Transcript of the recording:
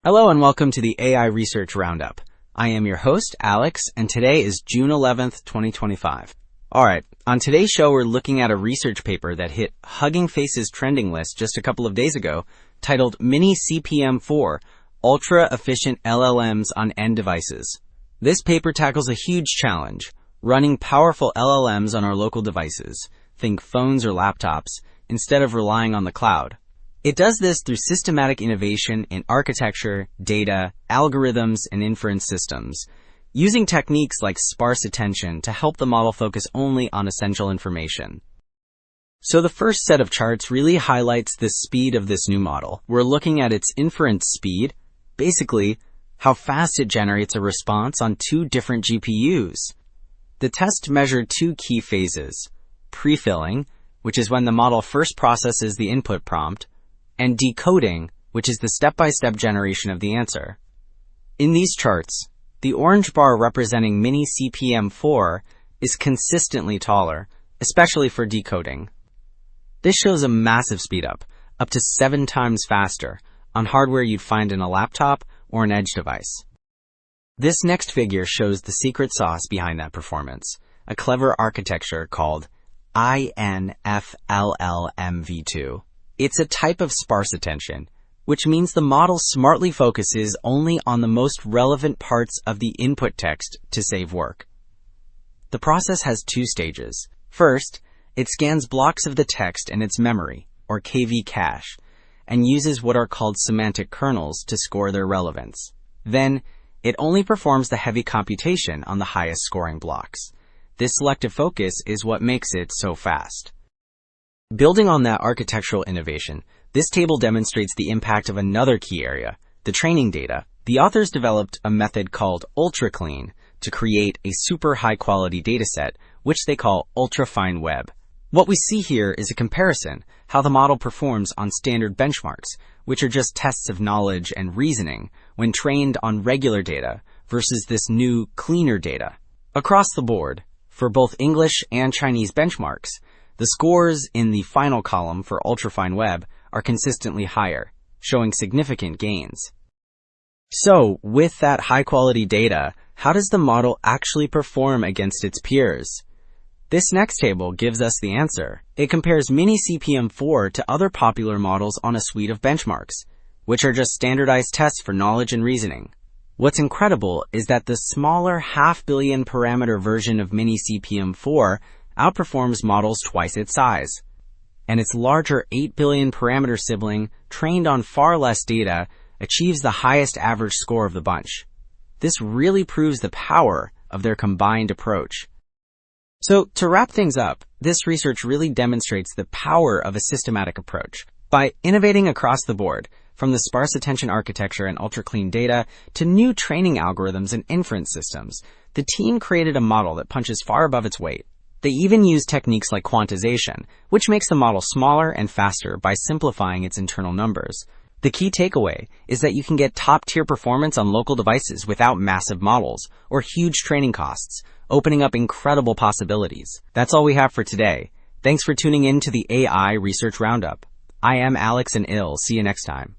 Hello and welcome to the AI Research Roundup. I am your host, Alex, and today is June 11th, 2025. Alright, on today's show we're looking at a research paper that hit Hugging Face's trending list just a couple of days ago, titled MiniCPM4, Ultra-Efficient LLMs on End Devices. This paper tackles a huge challenge, running powerful LLMs on our local devices, think phones or laptops, instead of relying on the cloud. It does this through systematic innovation in architecture, data, algorithms, and inference systems, using techniques like sparse attention to help the model focus only on essential information. So the first set of charts really highlights the speed of this new model. We're looking at its inference speed, basically how fast it generates a response on two different GPUs. The test measured two key phases: pre-filling, which is when the model first processes the input prompt, and decoding, which is the step-by-step generation of the answer. In these charts, the orange bar representing MiniCPM4 is consistently taller, especially for decoding. This shows a massive speedup, up to 7 times faster, on hardware you'd find in a laptop or an edge device. This next figure shows the secret sauce behind that performance, a clever architecture called InfLLM-v2. It's a type of sparse attention, which means the model smartly focuses only on the most relevant parts of the input text to save work. The process has 2 stages. First, it scans blocks of the text in its memory, or KV cache, and uses what are called semantic kernels to score their relevance. Then, it only performs the heavy computation on the highest scoring blocks. This selective focus is what makes it so fast. Building on that architectural innovation, this table demonstrates the impact of another key area, the training data. The authors developed a method called UltraClean to create a super high-quality dataset, which they call ultra-fine web. What we see here is a comparison, how the model performs on standard benchmarks, which are just tests of knowledge and reasoning, when trained on regular data, versus this new, cleaner data. Across the board, for both English and Chinese benchmarks, the scores in the final column for ultrafine web are consistently higher, showing significant gains. So, with that high-quality data, how does the model actually perform against its peers? This next table gives us the answer. It compares MiniCPM4 to other popular models on a suite of benchmarks, which are just standardized tests for knowledge and reasoning. What's incredible is that the smaller half-billion parameter version of MiniCPM4 outperforms models twice its size, and its larger 8 billion parameter sibling, trained on far less data, achieves the highest average score of the bunch. This really proves the power of their combined approach. So, to wrap things up, this research really demonstrates the power of a systematic approach. By innovating across the board, from the sparse attention architecture and UltraClean data to new training algorithms and inference systems, the team created a model that punches far above its weight. They even use techniques like quantization, which makes the model smaller and faster by simplifying its internal numbers. The key takeaway is that you can get top-tier performance on local devices without massive models or huge training costs, opening up incredible possibilities. That's all we have for today. Thanks for tuning in to the AI Research Roundup. I am Alex and See you next time.